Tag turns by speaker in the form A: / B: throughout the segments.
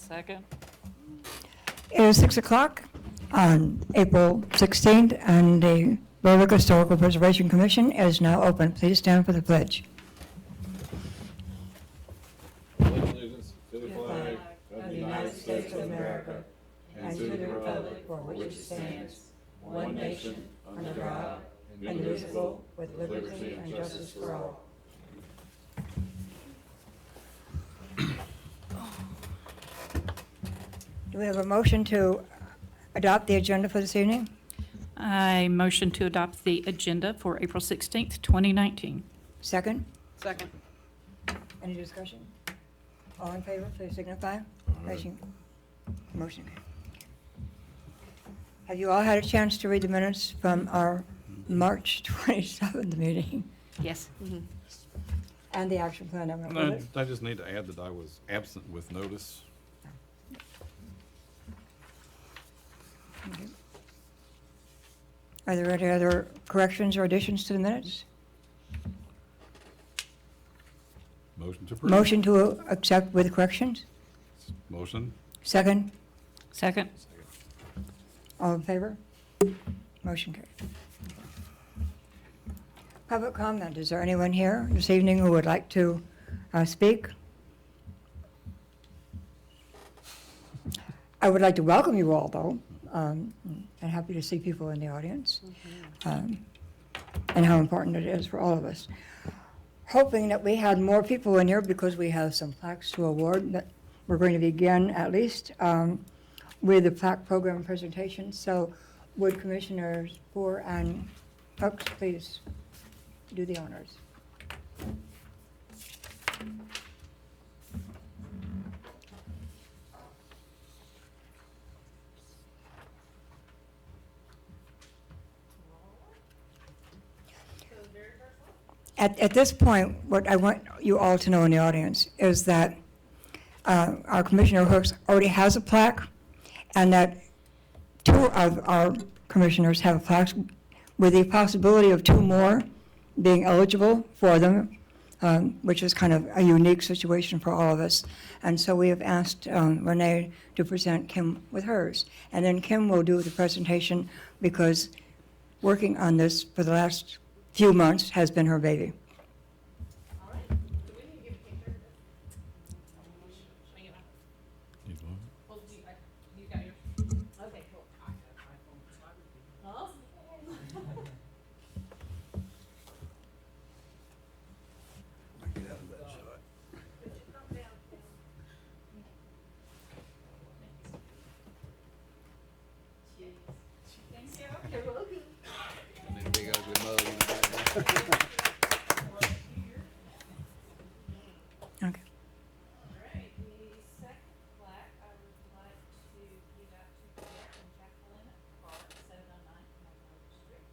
A: Second.
B: It is 6 o'clock on April 16th, and the Berwick Historical Preservation Commission is now open. Please stand for the pledge.
C: Pledge allegiance to the flag of the United States of America and to the republic for which it stands, one nation, under God, indivisible, with liberty and justice for all.
B: Do we have a motion to adopt the agenda for this evening?
A: I motion to adopt the agenda for April 16th, 2019.
B: Second?
D: Second.
B: Any discussion? All in favor, please signify. Motion. Have you all had a chance to read the minutes from our March 27th meeting
A: Yes.
B: and the action plan? I'm gonna put it?
C: I just need to add that I was absent with notice.
B: Are there any other corrections or additions to the minutes?
C: Motion to approve.
B: Motion to accept with corrections?
C: Motion.
B: Second?
A: Second.
B: All in favor? Motion carried. Public comment. Is there anyone here this evening who would like to speak? I would like to welcome you all, though, and happy to see people in the audience, and how important it is for all of us. Hoping that we had more people in here because we have some plaques to award that we're going to begin at least with the plaque program presentation. So would Commissioners Boer and Hooks please do the honors? At this point, what I want you all to know in the audience is that our Commissioner Hooks already has a plaque, and that 2 of our commissioners have plaques, with the possibility of 2 more being eligible for them, which is kind of a unique situation for all of us. And so we have asked Renee to present Kim with hers. And then Kim will do the presentation because working on this for the last few months has been her baby.
E: All right. Do we need to give a picture? Well, you got yours? Okay, cool. Oh. Thanks, Sarah. You're welcome.
C: Big ugly mug in the background.
B: Okay.
E: Alright, the second plaque I would like to give out to Jack and Jacqueline Clark, 709 Monroe Street.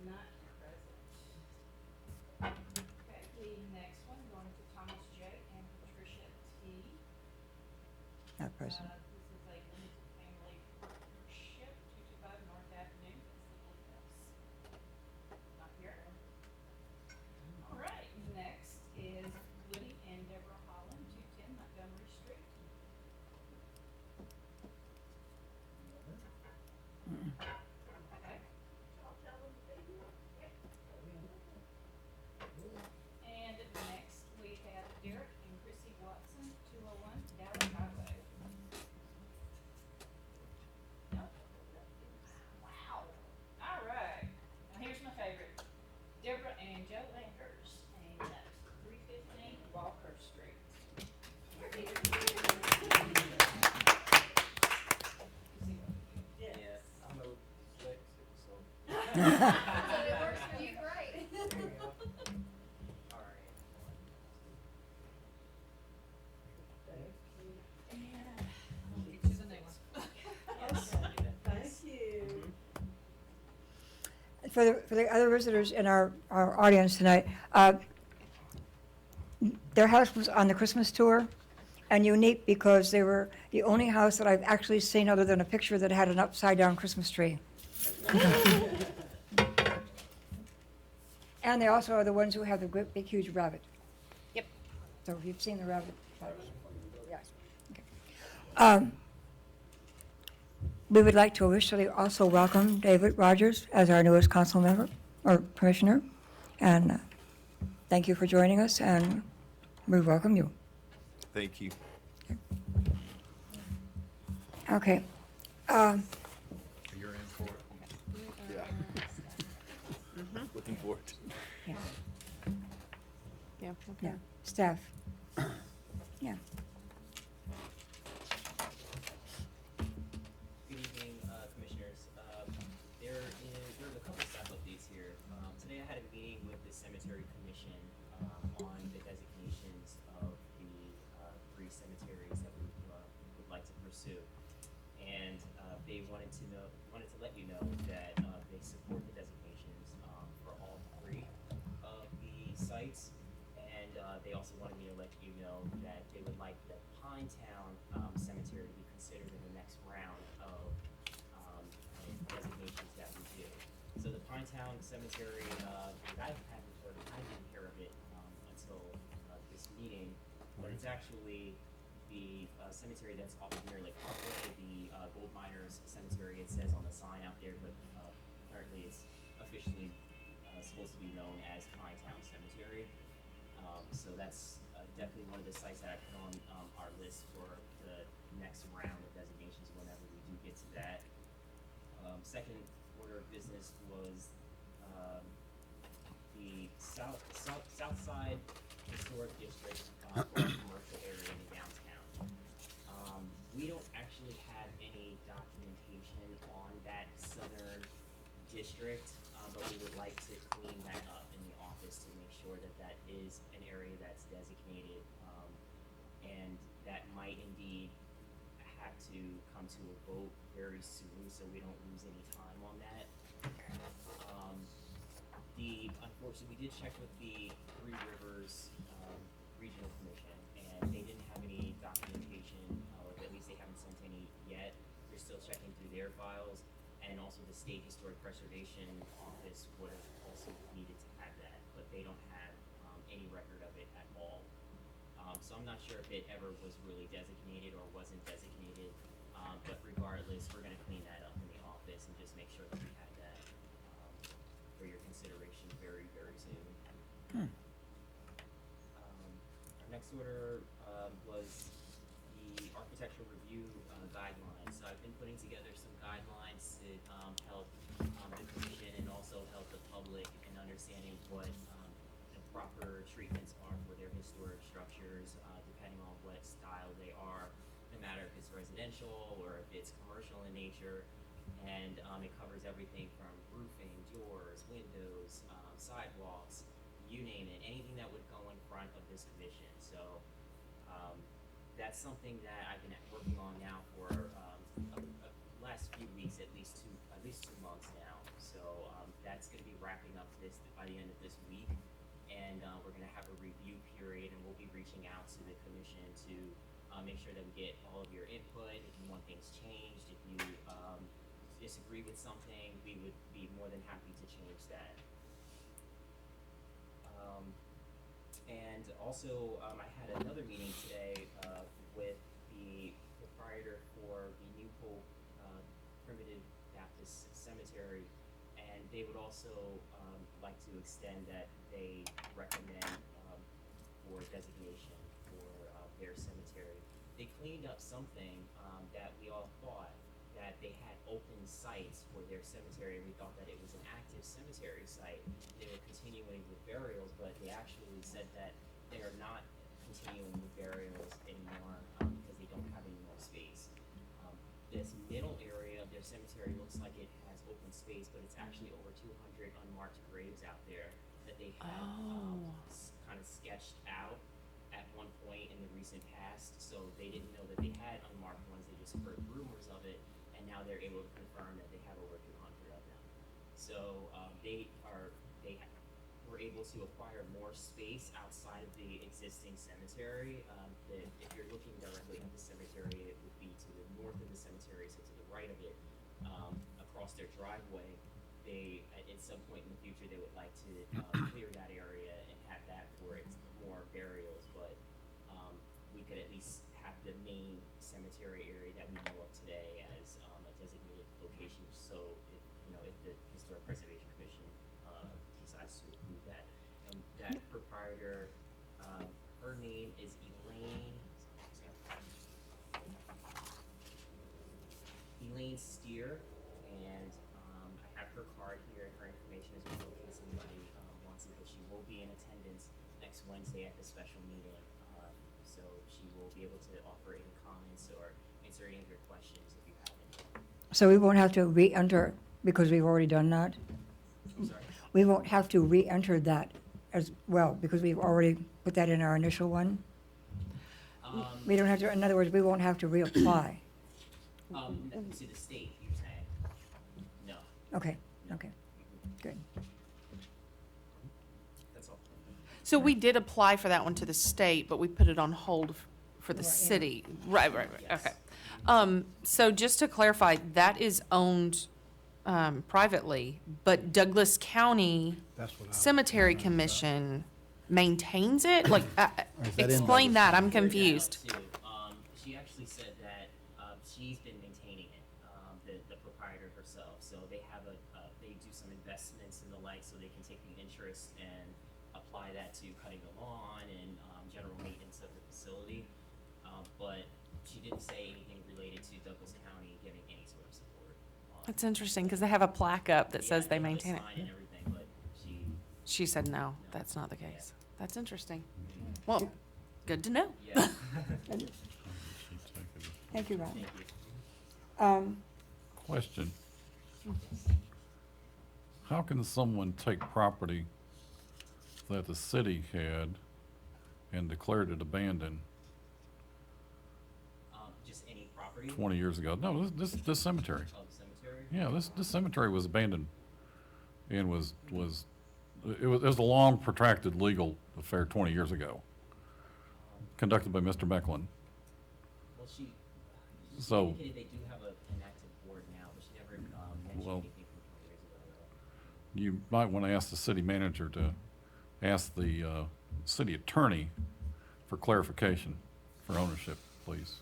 E: Not present. Okay, the next one going to Thomas J. and Patricia T.
B: Not present.
E: This is a limited family partnership, 225 North Avenue, that's the Blue House. Not here. All right, next is Woody and Deborah Holland, 210 Montgomery Street. Okay. And next, we have Derek and Chrissy Watson, 201 Dallas Highway. Nope. Wow. All right. Now here's my favorite. Deborah and Joe Landers, and that's 315 Walker Street.
F: Yes, I'm a dyslexic, so.
E: So it works for you great.
F: All right.
E: And to the next one.
D: Thank you.
B: For the other visitors in our audience tonight, their house was on the Christmas tour, and unique because they were the only house that I've actually seen other than a picture that had an upside-down Christmas tree. And they also are the ones who have the great, big, huge rabbit.
E: Yep.
B: So if you've seen the rabbit, Yes. Okay. We would like to officially also welcome David Rogers as our newest council member, or commissioner. And thank you for joining us, and we welcome you.
D: Thank you.
B: Okay.
D: You're in for it? Yeah. Looking forward to it.
B: Yeah.
G: Yeah,
B: Yeah.
G: okay.
B: Staff. Yeah.
F: Good evening, commissioners. There are a couple staff updates here. Today I had a meeting with the Cemetery Commission on the designations of the three cemeteries that we would like to pursue. And they wanted to let you know that they support the designations for all three of the sites. And they also wanted me to let you know that they would like the Pinetown Cemetery to be considered in the next round of designations that we do. So the Pinetown Cemetery, I didn't hear of it until this meeting, but it's actually the cemetery that's off of near Lake Parkway, the Gold Miners Cemetery. It says on the sign out there, but apparently it's officially supposed to be known as Pinetown Cemetery. So that's definitely one of the sites that I put on our list for the next round of designations whenever we do get to that. Second order of business was the south side historic district for our commercial area in downtown. We don't actually have any documentation on that southern district, but we would like to clean that up in the office to make sure that that is an area that's designated, and that might indeed have to come to a vote very soon, so we don't lose any time on that. Unfortunately, we did check with the Three Rivers Regional Commission, and they didn't have any documentation, or at least they haven't sent any yet. They're still checking through their files, and also the State Historic Preservation Office would have also needed to have that, but they don't have any record of it at all. So I'm not sure if it ever was really designated or wasn't designated, but regardless, we're gonna clean that up in the office and just make sure that we have that for your consideration very, very soon. Our next order was the architectural review guidelines. So I've been putting together some guidelines to help the commission and also help the public in understanding what the proper treatments are for their historic structures, depending on what style they are, no matter if it's residential or if it's commercial in nature. And it covers everything from roofing, doors, windows, sidewalks, you name it, anything that would go in front of this commission. So that's something that I've been working on now for last few weeks, at least 2 months now. So that's going to be wrapping up by the end of this week, and we're going to have a review period, and we'll be reaching out to the commission to make sure that we get all of your input. If you want things changed, if you disagree with something, we would be more than happy to change that. And also, I had another meeting today with the proprietor for the New Hope Primitive Baptist Cemetery, and they would also like to extend that they recommend for designation for their cemetery. They cleaned up something that we all thought that they had open sites for their cemetery, and we thought that it was an active cemetery site. They were continuing with burials, but they actually said that they are not continuing with burials anymore because they don't have any more space. This middle area of their cemetery looks like it has open space, but it's actually over 200 unmarked graves out there that they had kind of sketched out at one point in the recent past. So they didn't know that they had unmarked ones. They just heard rumors of it, and now they're able to confirm that they have over 200 of them. So they were able to acquire more space outside of the existing cemetery. If you're looking directly at the cemetery, it would be to the north of the cemetery, so to the right of it, across their driveway. They, at some point in the future, they would like to clear that area and have that for its more burials, but we could at least have the main cemetery area that we know of today as a designated location. So if the Historic Preservation Commission decides to approve that, and that proprietor, her name is Elaine Steer, and I have her card here and her information as well in case anybody wants it. But she will be in attendance next Wednesday at the special meeting, so she will be able to offer any comments or answer any of your questions if you have any.
B: So we won't have to re-enter because we've already done that?
F: I'm sorry.
B: We won't have to re-enter that as well because we've already put that in our initial one? We don't have to, in other words, we won't have to reapply?
F: To the state, you're saying? No.
B: Okay, okay, good.
F: That's all.
G: So we did apply for that one to the state, but we put it on hold for the
B: Right, yeah.
G: city. Right,
F: Yes.
G: okay. So just to clarify, that is owned privately, but Douglas County
H: That's what I was
G: Cemetery
H: wondering about.
G: Commission maintains it? Like,
H: Or is that in
G: explain that, I'm
F: Figured it out,
G: confused.
F: too. She actually said that she's been maintaining it, the proprietor herself. So they have they do some investments and the like, so they can take the interest and apply that to cutting the lawn and general maintenance of the facility. But she didn't say anything related to Douglas County giving any sort of support.
G: That's interesting, because they have a plaque up that says they
F: have a
G: maintain it.
F: sign and everything, but
G: She said no, that's not the case. That's interesting. Well, good to know.
F: yeah.
B: Thank you, Ron.
F: Thank you.
C: Question. How can someone take property that the city had and declared it abandoned
F: Just any property
C: 20 years ago? No, this cemetery.
F: of the cemetery?
C: Yeah, this cemetery was abandoned and was it was a long protracted legal affair 20 years ago, conducted by Mr. Mecklin.
F: Well, she
C: So-
F: indicated they do have an active board now, but she never mentioned
C: Well-
F: anything from 20 years ago, though.
C: You might want to ask the city manager to ask the city attorney for clarification for ownership, please.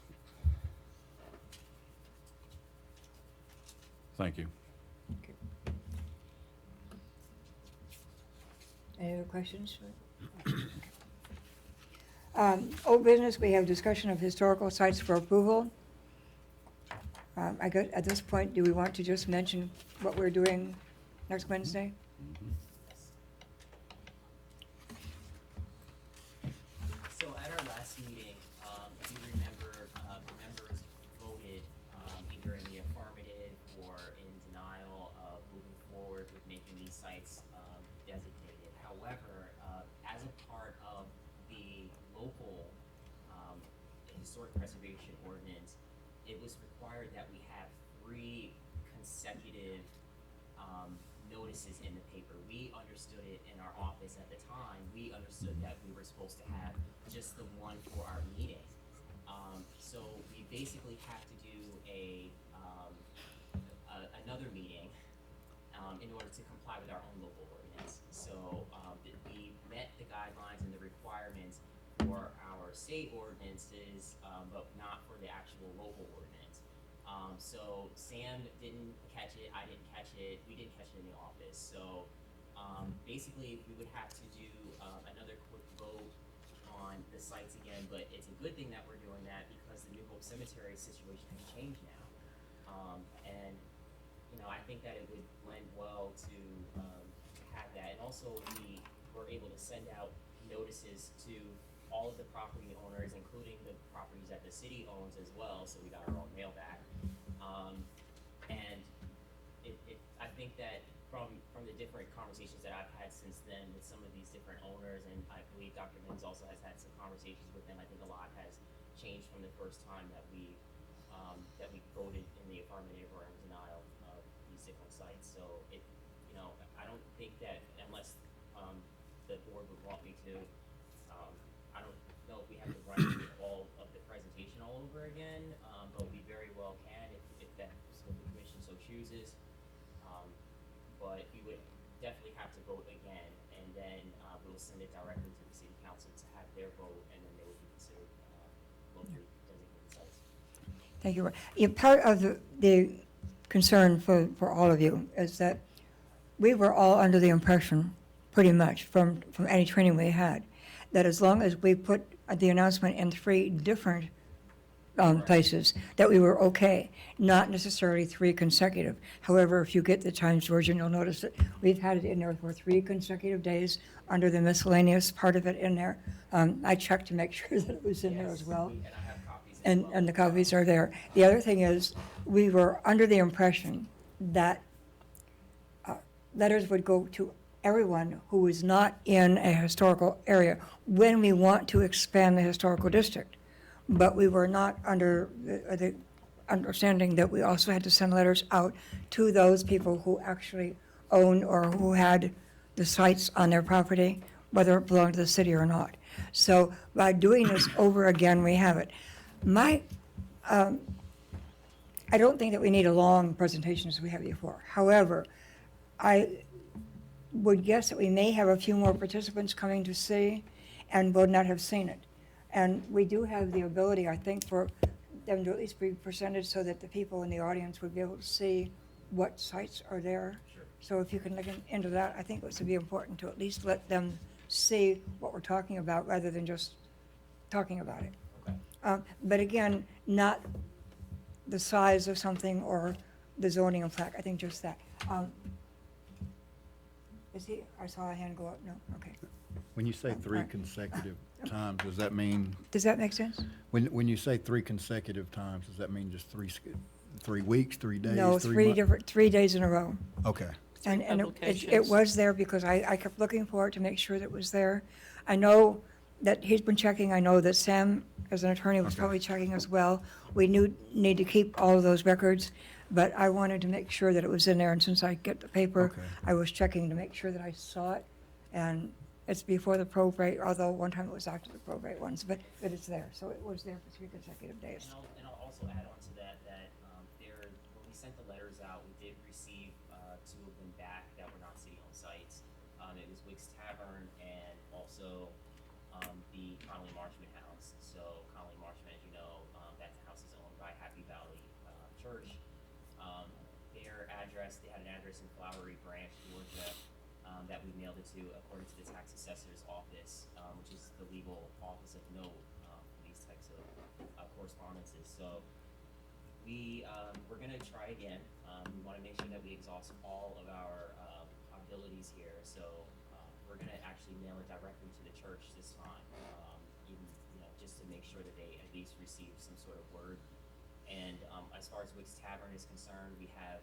C: Thank you.
B: Any other questions? Old business, we have discussion of historical sites for approval. At this point, do we want to just mention what we're doing next Wednesday?
F: So at our last meeting, if you remember, the members voted either in the affirmative or in denial of moving forward with making these sites designated. However, as a part of the local historic preservation ordinance, it was required that we have 3 consecutive notices in the paper. We understood it in our office at the time. We understood that we were supposed to have just the one for our meeting. So we basically have to do another meeting in order to comply with our own local ordinance. So we met the guidelines and the requirements for our state ordinances, but not for the actual local ordinance. So Sam didn't catch it, I didn't catch it, we didn't catch it in the office. So basically, we would have to do another quick vote on the sites again, but it's a good thing that we're doing that because the New Hope Cemetery situation has changed now. And I think that it would lend well to have that. And also, we were able to send out notices to all of the property owners, including the properties that the city owns as well, so we got our own mail back. And I think that from the different conversations that I've had since then with some of these different owners, and I believe Dr. Mims also has had some conversations with them, I think a lot has changed from the first time that we voted in the affirmative or in denial of these different sites. So I don't think that unless the board would want me to, I don't know if we have to run through all of the presentation all over again, but we very well can if the commission so chooses. But we would definitely have to vote again, and then we'll send it directly to the city council to have their vote, and then they will be considered both your designated sites.
B: Thank you. Yeah, part of the concern for all of you is that we were all under the impression, pretty much, from any training we had, that as long as we put the announcement in 3 different places, that we were okay, not necessarily 3 consecutive. However, if you get the Times Georgian, you'll notice that we've had it in there for 3 consecutive days under the miscellaneous part of it in there. I checked to make sure that it was in there as well.
F: And I have copies as well.
B: And the copies are there. The other thing is, we were under the impression that letters would go to everyone who is not in a historical area when we want to expand the historical district. But we were not under the understanding that we also had to send letters out to those people who actually owned or who had the sites on their property, whether it belonged to the city or not. So by doing this over again, we have it. I don't think that we need a long presentation as we have before. However, I would guess that we may have a few more participants coming to see and would not have seen it. And we do have the ability, I think, for them to at least be presented so that the people in the audience would be able to see what sites are there.
F: Sure.
B: So if you can look into that, I think it would be important to at least let them see what we're talking about rather than just talking about it.
F: Okay.
B: But again, not the size of something or the zoning and plaque, I think just that. Is he, I saw a hand go up, no, okay.
H: When you say 3
B: Alright.
H: consecutive times, does that mean,
B: Does that make sense?
H: when you say 3 consecutive times, does that mean just 3 weeks, 3 days?
B: No,
H: 3
B: 3 days in a row.
H: Okay.
B: And it
A: publications.
B: was there because I kept looking for it to make sure that it was there. I know that he's been checking, I know that Sam, as an attorney, was
H: Okay.
B: probably checking as well. We need to keep all of those records, but I wanted to make sure that it was in there, and since I get the paper,
H: Okay.
B: I was checking to make sure that I saw it. And it's before the probate, although one time it was after the probate ones, but it's there, so it was there for 3 consecutive days.
F: And I'll also add on to that, when we sent the letters out, we did receive, 2 of them back that were not city-owned sites. It was Wicks Tavern and also, the Connolly Marchman House. So Connolly Marchman, as you know, that house is owned by Happy Valley, Church. Their address, they had an address in Flowery Branch, Georgia, that we mailed it to according to the tax assessor's office, which is the legal office of note, for these types of, correspondences. So we're gonna try again. We wanna make sure that we exhaust all of our, abilities here. So, we're gonna actually mail it directly to the church this time, even, just to make sure that they at least receive some sort of word. And, as far as Wicks Tavern is concerned, we have,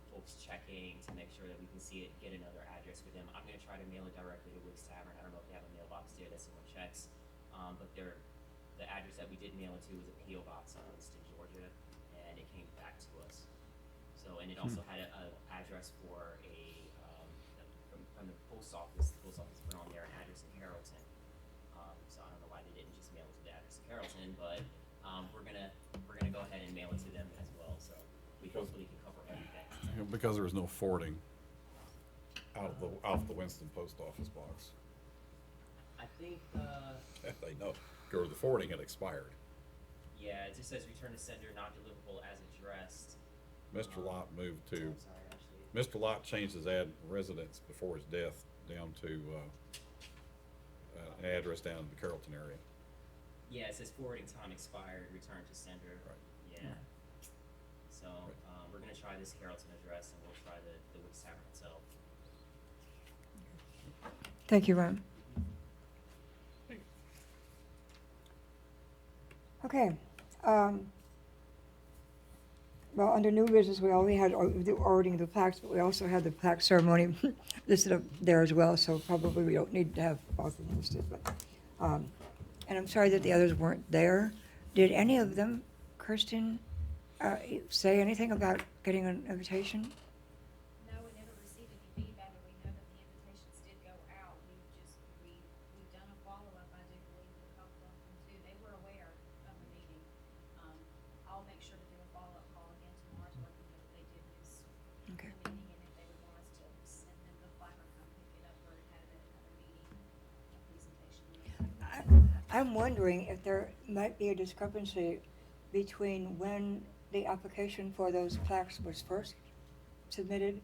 F: folks checking to make sure that we can see it, get another address for them. I'm gonna try to mail it directly to Wicks Tavern. I don't know if they have a mailbox there that someone checks. But the address that we did mail it to was a P.O. box in Winston, Georgia, and it came back to us. So, and it also had a address for from the post office. The post office put on there an address in Carrollton. So I don't know why they didn't just mail it to the address in Carrollton, but we're gonna go ahead and mail it to them as well. So we hopefully can cover everything.
C: Because there was no forwarding out of the Winston post office box.
F: I think,
C: They know, or the forwarding had expired.
F: yeah, it just says return to sender, not deliverable as addressed.
C: Mr. Lott moved to,
F: I'm sorry, actually.
C: Mr. Lott changed his residence before his death down to, an address down in the Carrollton area.
F: Yeah, it says forwarding time expired, return to sender.
C: Right.
F: Yeah. So, we're gonna try this Carrollton address and we'll try the Wicks Tavern itself.
B: Thank you, Ron. Okay. Well, under new business, we only had the ordering of the plaques, but we also had the plaque ceremony listed up there as well, so probably we don't need to have both of them listed. But, and I'm sorry that the others weren't there. Did any of them, Kirsten, say anything about getting an invitation?
I: No, we never received any feedback, but we know that the invitations did go out. We've done a follow-up, I do believe, with a couple of them too. They were aware of the meeting. I'll make sure to do a follow-up call again tomorrow to let them know that they did miss
B: Okay.
I: the meeting and if they would want us to send them the plaque or come pick it up or have it at another meeting, a presentation.
B: I I'm wondering if there might be a discrepancy between when the application for those plaques was first submitted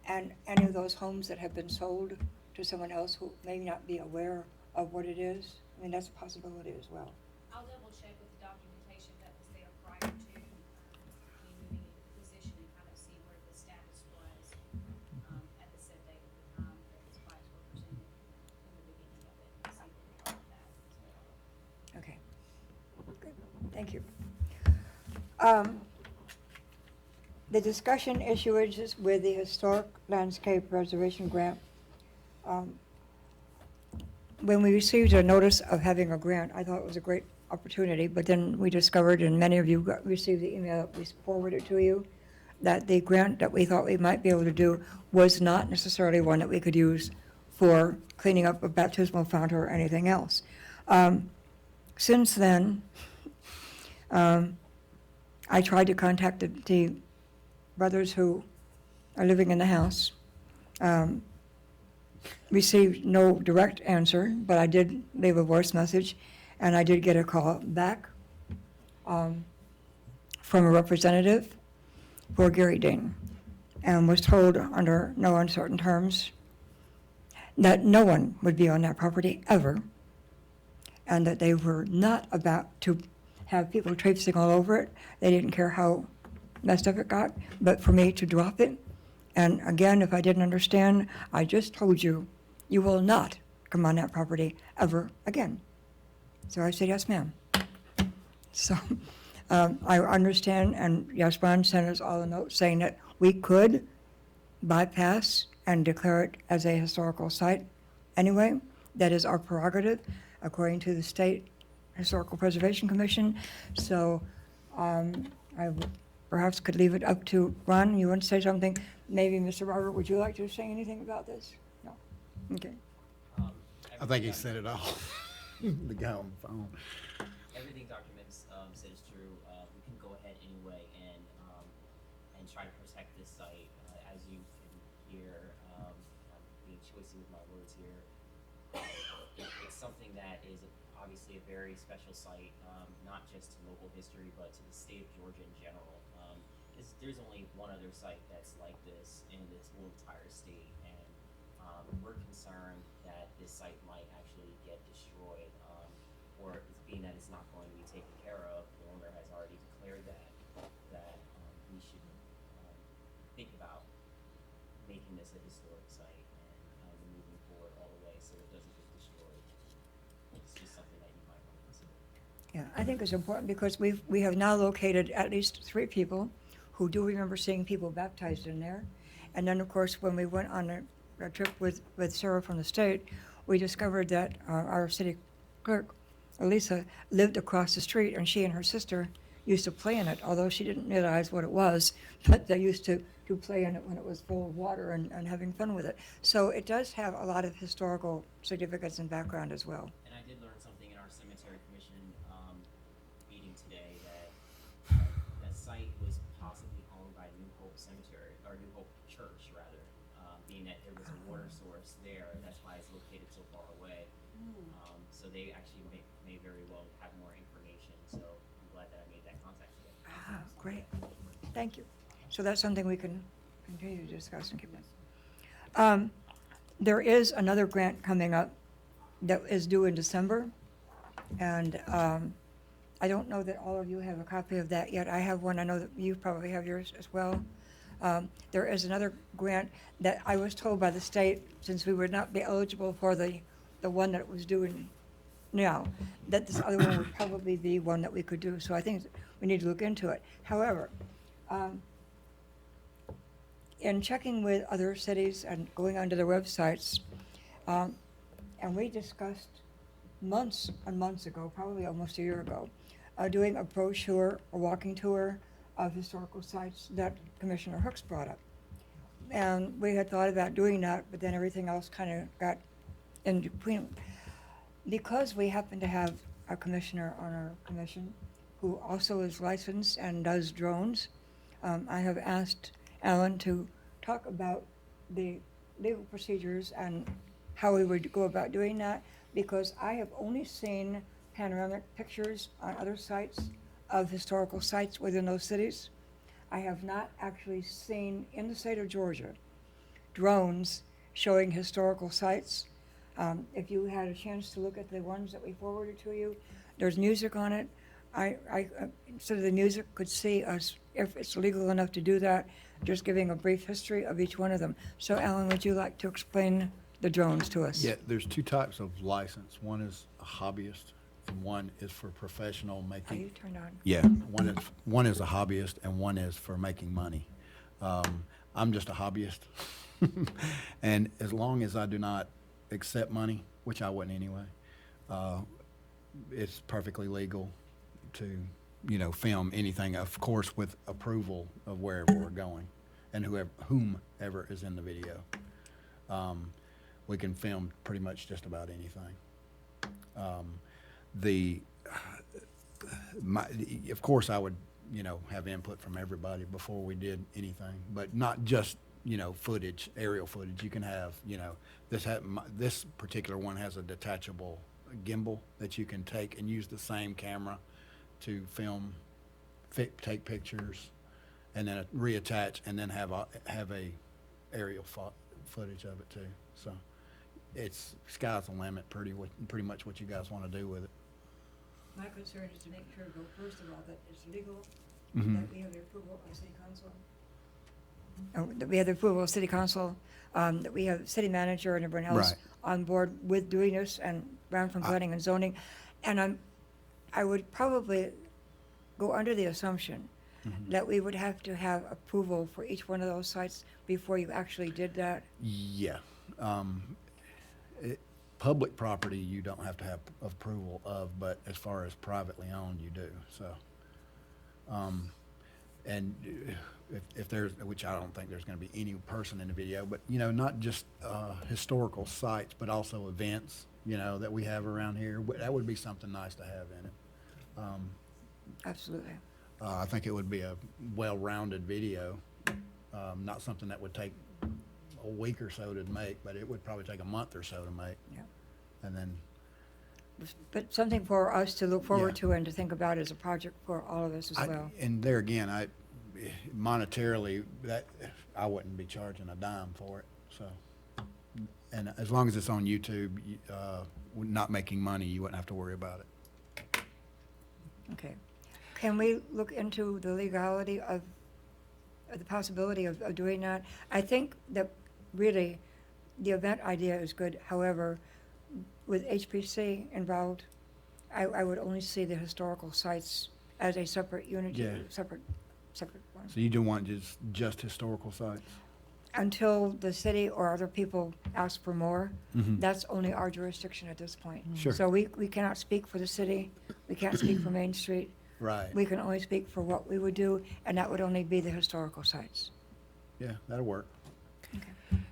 B: and any of those homes that have been sold to someone else who may not be aware of what it is. I mean, that's a possibility as well.
I: I'll double check with the documentation that was there prior to, me moving into the position and kind of see where the status was, at the set date of the time that the plaques were presented in the beginning of it, and see where we are with that as well.
B: Okay. Good. Thank you. The discussion issuances with the Historic Landscape Preservation Grant. When we received a notice of having a grant, I thought it was a great opportunity, but then we discovered, and many of you received the email that we forwarded to you, that the grant that we thought we might be able to do was not necessarily one that we could use for cleaning up a baptismal font or anything else. Since then, I tried to contact the brothers who are living in the house. Received no direct answer, but I did leave a voice message, and I did get a call back from a representative for Gary Dean, and was told under no uncertain terms that no one would be on that property ever, and that they were not about to have people traipsing all over it. They didn't care how messed up it got, but for me to drop it. And again, if I didn't understand, I just told you, you will not come on that property ever again. So I said, yes, ma'am. So I understand, and yes, Ron sent us all a note saying that we could bypass and declare it as a historical site anyway. That is our prerogative, according to the State Historical Preservation Commission. So I perhaps could leave it up to Ron. You want to say something? Maybe Mr. Robert, would you like to say anything about this? No? Okay.
H: I think he said it all. The guy on the phone.
F: Everything Dr. Mims said is true. We can go ahead anyway and try to protect this site. As you can hear, I'm being choosy with my words here. It's something that is obviously a very special site, not just to local history, but to the state of Georgia in general. There's only one other site that's like this in this whole entire state, and we're concerned that this site might actually get destroyed, or being that it's not going to be taken care of. The owner has already declared that we should think about making this a historic site and moving forward all the way so it doesn't get destroyed. It's just something that you might want to consider.
B: Yeah, I think it's important because we have now located at least 3 people who do remember seeing people baptized in there. And then, of course, when we went on a trip with Sarah from the state, we discovered that our city clerk, Elisa, lived across the street, and she and her sister used to play in it, although she didn't realize what it was, but they used to play in it when it was full of water and having fun with it. So it does have a lot of historical significance and background as well.
F: And I did learn something in our cemetery commission meeting today, that that site was possibly owned by New Hope Cemetery, or New Hope Church rather, being that there was a water source there. That's why it's located so far away. So they actually may very well have more information. So I'm glad that I made that contact today.
B: Ah, great. Thank you. So that's something we can continue to discuss and keep in. There is another grant coming up that is due in December, and I don't know that all of you have a copy of that yet. I have one. I know that you probably have yours as well. There is another grant that I was told by the state, since we would not be eligible for the one that was due in now, that this other one would probably be one that we could do. So I think we need to look into it. However, in checking with other cities and going onto their websites, and we discussed months and months ago, probably almost a year ago, doing a brochure, a walking tour of historical sites that Commissioner Hooks brought up. And we had thought about doing that, but then everything else kind of got in between. Because we happen to have a commissioner on our commission who also is licensed and does drones, I have asked Alan to talk about the legal procedures and how we would go about doing that, because I have only seen panoramic pictures on other sites of historical sites within those cities. I have not actually seen in the state of Georgia drones showing historical sites. If you had a chance to look at the ones that we forwarded to you, there's music on it. Instead of the music, could see us, if it's legal enough to do that, just giving a brief history of each one of them. So Alan, would you like to explain the drones to us?
H: Yeah, there's two types of license. One is a hobbyist, and one is for professional
B: Are
H: making.
B: you turned on?
H: Yeah, one is a hobbyist, and one is for making money. I'm just a hobbyist, and as long as I do not accept money, which I wouldn't anyway, it's perfectly legal to, film anything, of course, with approval of wherever we're going, and whomever is in the video. We can film pretty much just about anything. Of course, I would, have input from everybody before we did anything, but not just, footage, aerial footage. You can have, this particular one has a detachable gimbal that you can take and use the same camera to film, take pictures, and then reattach, and then have a aerial footage of it too. So it's sky's the limit, pretty much what you guys want to do with it.
B: My concern is to make sure, first of all, that it's legal,
H: Mhm.
B: that we have the approval of City Council. That we have the approval of City Council, that we have city manager and everyone else
H: Right.
B: on board with doing this, and Brown from Planning and Zoning. And I would probably go under the assumption
H: Mhm.
B: that we would have to have approval for each one of those sites before you actually did that.
H: Yeah. Public property, you don't have to have approval of, but as far as privately owned, you do, so. And if there's, which I don't think there's gonna be any person in the video, but, not just, historical sites, but also events, that we have around here. That would be something nice to have in it.
B: Absolutely.
H: I think it would be a well-rounded video, not something that would take a week or so to make, but it would probably take a month or so to make.
B: Yeah.
H: And then,
B: But something for us to look forward
H: Yeah.
B: to and to think about as a project for all of us as well.
H: and there again, monetarily, I wouldn't be charging a dime for it, so. And as long as it's on YouTube, not making money, you wouldn't have to worry about it.
B: Okay. Can we look into the legality of the possibility of doing that? I think that really the event idea is good. However, with HPC involved, I would only see the historical sites as a separate unit,
H: Yeah.
B: separate one.
H: So you do want just historical sites?
B: Until the city or other people ask for more,
H: Mhm.
B: that's only our jurisdiction at this point.
H: Sure.
B: So we cannot speak for the city, we can't speak for Main Street.
H: Right.
B: We can only speak for what we would do, and that would only be the historical sites.
H: Yeah, that'll work.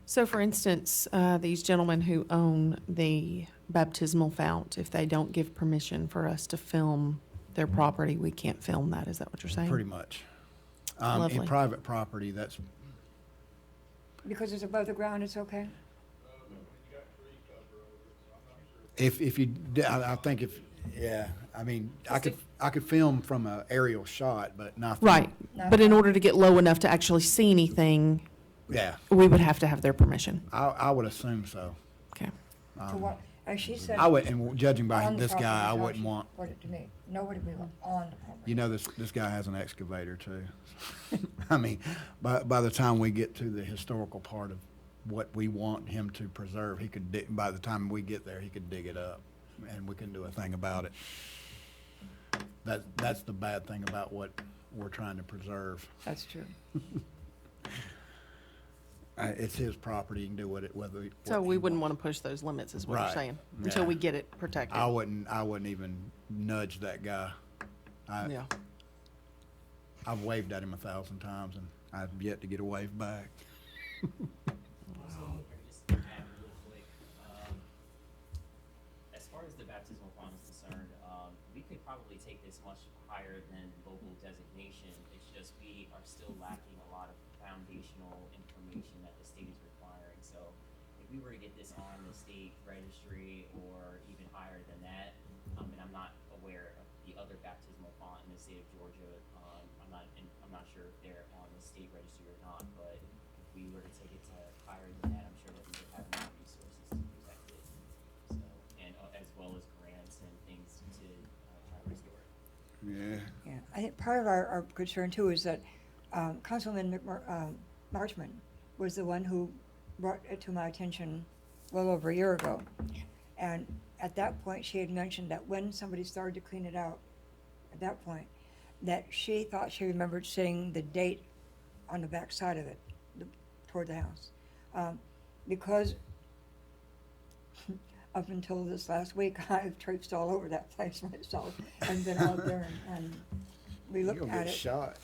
G: So for instance, these gentlemen who own the baptismal fount, if they don't give permission for us to film their property, we can't film that. Is that what you're saying?
H: Pretty much. In
G: Lovely.
H: private property, that's,
B: Because it's above the ground, it's okay?
H: if you, I think yeah, I mean, I could film from an aerial shot, but not. from-
G: Right, but in order to get low enough to actually see anything,
H: Yeah,
G: we would have to have their permission.
H: I would assume so.
G: Okay.
B: To what, as she said.
H: I would, and judging by
B: on the
H: this guy,
B: property,
H: I
B: how
H: wouldn't
B: she
H: want,
B: put it to me. Nobody would want on the property.
H: this guy has an excavator too. I mean, by the time we get to the historical part of what we want him to preserve, he could dig, by the time we get there, he could dig it up, and we can do a thing about it. That's the bad thing about what we're trying to preserve.
B: That's true.
H: It's his property, he can do whether.
G: So we wouldn't want to push those limits, is what you're
H: Right.
G: saying, until
H: Yeah.
G: we get it protected.
H: I wouldn't even nudge that guy.
G: Yeah.
H: I've waved at him 1,000 times, and I've yet to get a wave back.
F: So, just to add real quick, as far as the baptismal font is concerned, we could probably take this much higher than local designation. It's just we are still lacking a lot of foundational information that the state is requiring. So if we were to get this on the state registry or even higher than that, and I'm not aware of the other baptismal font in the state of Georgia. I'm not sure if they're on the state registry or not, but if we were to take it to higher than that, I'm sure that we would have more resources to protect it. So, and as well as grants and things to try to restore it.
D: Yeah.
B: Yeah, I think part of our concern too is that Councilman Marchman was the one who brought it to my attention well over a year ago. And at that point, she had mentioned that when somebody started to clean it out, at that point, that she thought she remembered seeing the date on the back side of it, toward the house. Because up until this last week, I've traipsed all over that place myself and been out there and we
H: You're
B: looked
H: gonna
B: at
H: get
B: it.
H: shot.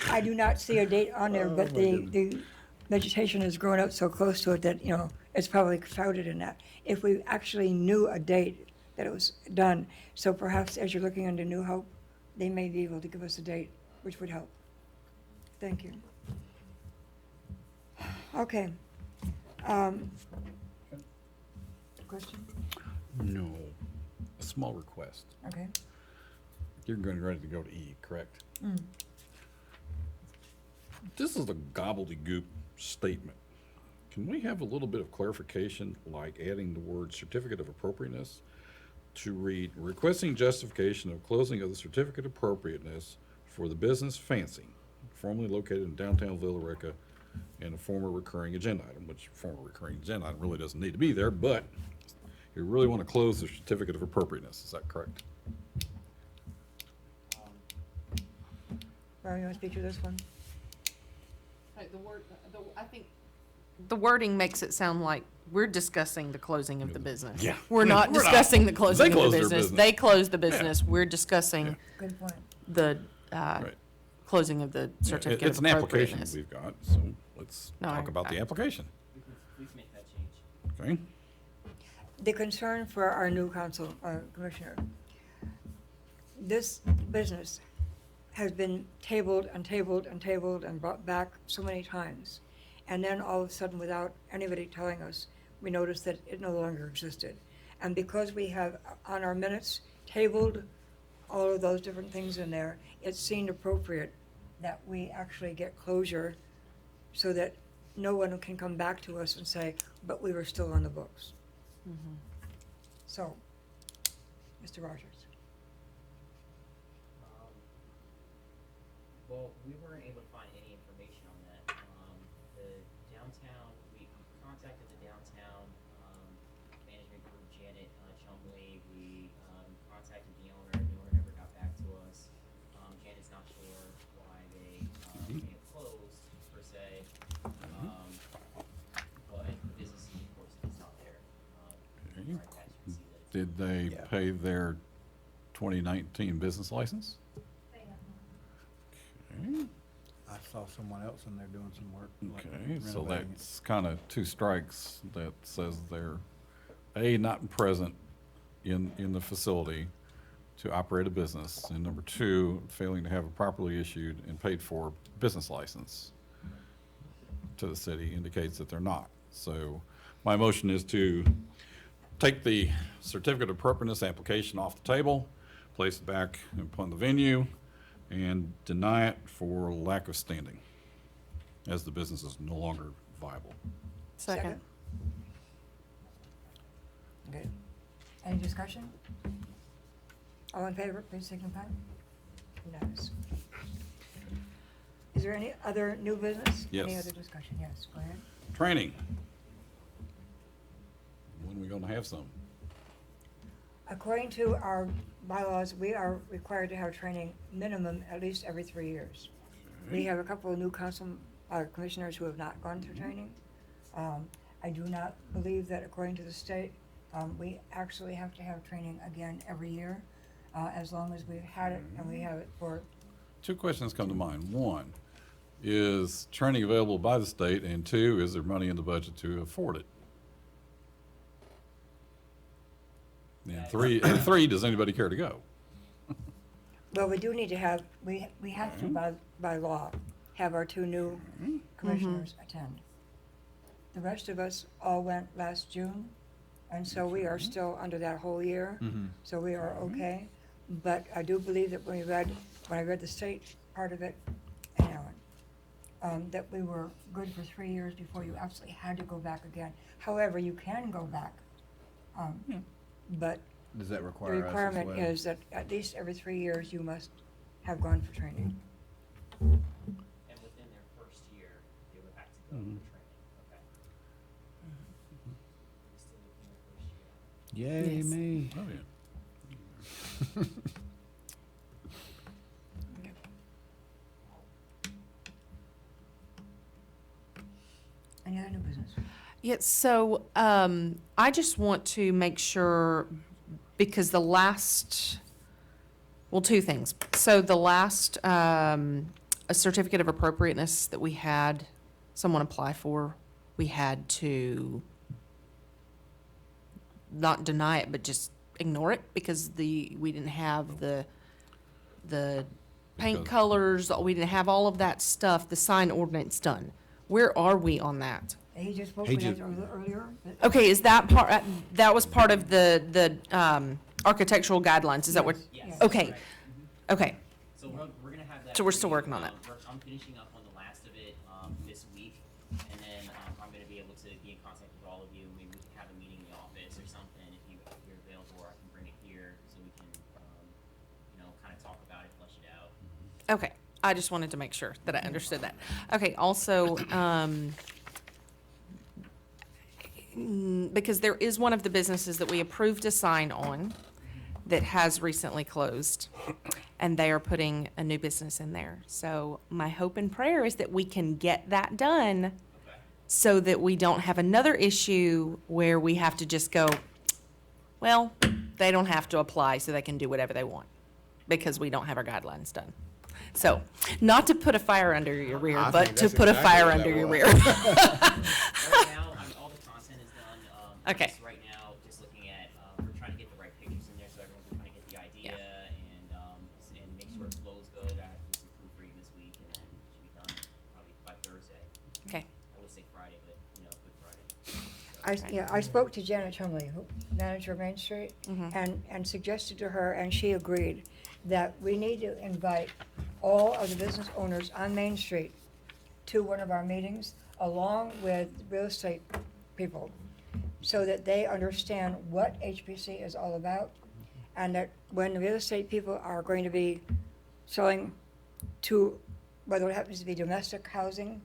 B: I do not see a date on there,
H: Oh,
B: but
H: my goodness.
B: the vegetation has grown up so close to it that, you know, it's probably shrouded in that. If we actually knew a date that it was done, so perhaps as you're looking into New Hope, they may be able to give us a date, which would help. Thank you. Okay. Question?
J: No. A small request.
B: Okay.
J: You're going ready to go to E, correct?
B: Mm.
J: This is a gobbledygook statement. Can we have a little bit of clarification, like adding the word certificate of appropriateness to read, requesting justification of closing of the certificate of appropriateness for the business Fancy, formerly located in downtown Villa Rica, and a former recurring agenda item, which former recurring agenda item really doesn't need to be there, but you really want to close the certificate of appropriateness. Is that correct?
B: Brian, you want to speak to this one?
G: I think the wording makes it sound like we're discussing the closing of the business.
J: Yeah.
G: We're not
J: We're not.
G: discussing the closing
J: They
G: of the
J: closed their
G: business.
J: business.
G: They closed the business. We're discussing
B: Good point.
G: the
J: Right.
G: closing of the
J: Yeah,
G: certificate
J: it's
G: of
J: an application
G: appropriateness.
J: we've got, so let's
G: No,
J: talk about the
G: I-
J: application,
F: We can make that change.
J: okay?
B: The concern for our new council, commissioner, this business has been tabled and tabled and tabled and brought back so many times. And then all of a sudden, without anybody telling us, we noticed that it no longer existed. And because we have on our minutes tabled all of those different things in there, it seemed appropriate that we actually get closure so that no one can come back to us and say, but we were still on the books. So, Mr. Rogers.
F: Well, we weren't able to find any information on that. The downtown, we contacted the downtown, management group, Janet, Chumley. We, contacted the owner never got back to us. Janet's not sure why they, may have closed, per se. But the business, of course, is not there.
J: Okay.
F: Right, as you can see that it's-
J: Did they
H: Yeah.
J: pay their 2019 business license? Okay,
H: I saw someone else in there doing some work. like
J: okay, so
H: renovating it.
J: that's kind of two strikes that says they're, A, not present in the facility to operate a business, and number two, failing to have a properly issued and paid for business license to the city indicates that they're not. So my motion is to take the certificate of appropriateness application off the table, place it back upon the venue, and deny it for lack of standing, as the business is no longer viable.
G: Second.
B: Okay. Any discussion? All in favor, please signify. Unanimous. Is there any other new business? Any
J: Yes.
B: other discussion? Yes, go ahead.
J: Training. When are we gonna have some?
B: According to our bylaws, we are required to have training minimum at least every 3 years. We have a couple of new council, commissioners who have not gone through training. I do not believe that according to the state, we actually have to have training again every year, as long as we've had it and we have it for,
J: Two questions come to mind. One, is training available by the state? And two, is there money in the budget to afford it? And three, does anybody care to go?
B: well, we do need to have, we have to by law, have our 2 new commissioners attend. The rest of us all went last June, And so we are still under that whole year,
H: Mhm.
B: so we are okay. But I do believe that when I read the state part of it, you know, that we were good for 3 years before you absolutely had to go back again. However, you can go back, but
H: Does that
B: the
H: require us as
B: requirement
H: well?
B: is that at least every 3 years you must have gone for training.
F: And within their first year, they would have to go for training, okay? Still within their first year.
H: Yay,
G: Yes.
H: me.
J: Oh, yeah.
B: Any other new business?
G: Yeah, so I just want to make sure, because the last, well, two things. So the last, a certificate of appropriateness that we had someone apply for, we had to not deny it, but just ignore it because we didn't have the paint
J: Because-
G: colors, we didn't have all of that stuff, the sign ordinance done. Where are we on that?
B: He just spoke
H: He
B: with us
H: just-
B: earlier. but-
G: Okay, is that part, that was part of the architectural guidelines, is that what?
F: Yes.
G: Okay.
F: Right.
G: Okay,
F: So we're gonna have that.
G: So we're still
F: for you.
G: working on that.
F: I'm finishing up on the last of it, this week, and then, I'm gonna be able to be in contact with all of you. Maybe we can have a meeting in the office or something if you're available, or I can bring it here so we can, kind of talk about it, flesh it out.
G: okay, I just wanted to make sure that I understood that. Okay, also, because there is one of the businesses that we approved a sign on that has recently closed, and they are putting a new business in there. So my hope and prayer is that we can get that done
F: Okay.
G: so that we don't have another issue where we have to just go, well, they don't have to apply, so they can do whatever they want, because we don't have our guidelines done. So, not to put a fire under your rear,
H: I
G: but
H: think
G: to
H: that's
G: put a
H: exactly
G: fire
H: what
G: under
H: that
G: your
H: was.
G: rear.
F: Right now, all the content is done.
G: Okay.
F: Just right now, just looking at, we're trying to get the right pictures in there so everyone can kind of get the idea and make sure it flows good. I have to do some proofreading this week and then it should be done probably by Thursday.
G: Okay,
F: I would say Friday, but, Good Friday.
B: I spoke to Janet Chumley, manager of Main Street, and suggested to her, and she agreed, that we need to invite all of the business owners on Main Street to one of our meetings, along with real estate people, so that they understand what HPC is all about, and that when the real estate people are going to be selling to, whether it happens to be domestic housing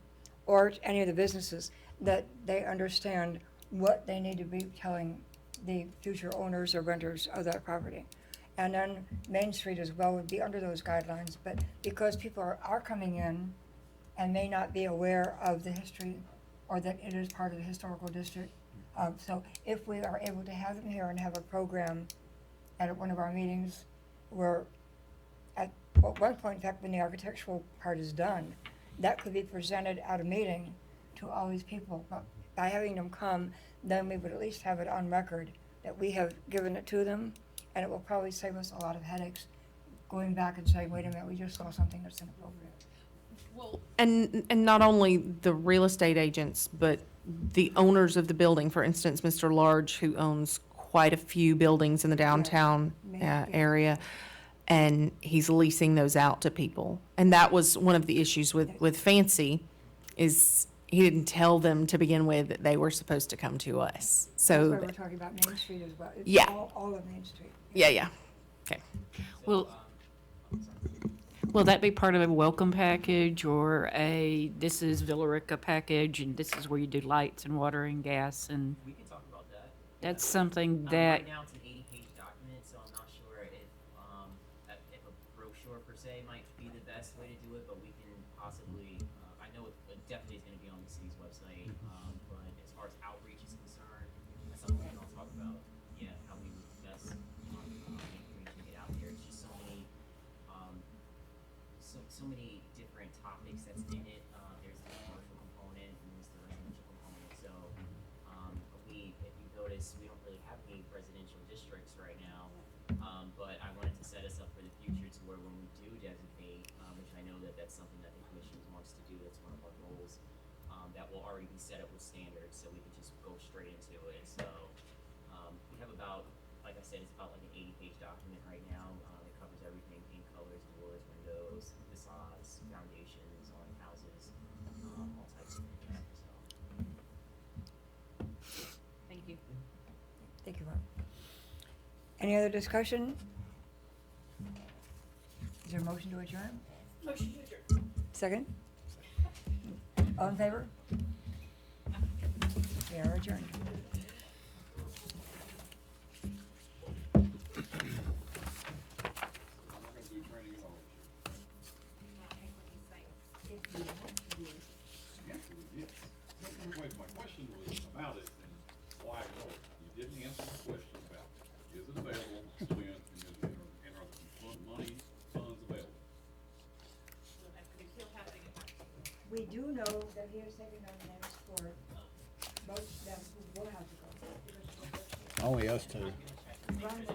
B: or any of the businesses, that they understand what they need to be telling the future owners or renters of that property. And then Main Street as well would be under those guidelines, but because people are coming in and may not be aware of the history or that it is part of the historical district. So if we are able to have them here and have a program at one of our meetings where at one point, in fact, when the architectural part is done, that could be presented at a meeting to all these people. But by having them come, then we would at least have it on record that we have given it to them, and it will probably save us a lot of headaches going back and saying, wait a minute, we just saw something that's inappropriate.
G: and not only the real estate agents, but the owners of the building, for instance, Mr. Large, who owns quite a few buildings in the downtown area, and he's leasing those out to people. And that was one of the issues with Fancy, is he didn't tell them to begin with that they were supposed to come to us.
B: That's
G: So,
B: why we're talking about Main Street as well. It's
G: Yeah.
B: all of Main Street.
G: yeah, okay.
A: Will,
F: I'm sorry.
A: will that be part of a welcome package or this is Villa Rica package and this is where you do lights and water and gas and
F: We can talk about that.
A: that's something that,
F: Right now, it's an 80-page document, so I'm not sure if a brochure per se might be the best way to do it, but we can possibly, I know it definitely is gonna be on the city's website, but as far as outreach is concerned, that's something we can all talk about, how we would best, make information get out there. It's just so many, so many different topics that's in it. There's the commercial component and there's the residential component, so, if you notice, we don't really have any residential districts right now. But I wanted to set us up for the future to where when we do designate, which I know that that's something that the commission wants to do, that's one of our goals, that will already be set up with standards, so we can just go straight into it. So, about, like I said, it's about like an 80-page document right now. It covers everything: paint colors, doors, windows, facades, foundations on houses, all types of things. So.
A: Thank you.
B: Thank you, Rob. Any other discussion? Is there a motion to adjourn?
E: Motion to adjourn.
B: Second? All in favor? We are adjourned.
J: Wait, my question was about it and why I wrote it. You didn't answer the question about, is it available to spend and are the money, funds available?
E: He'll have to get back to you.
B: We do know that he has taken our names for most of them who will have to go.
H: Only us two.
B: Ron will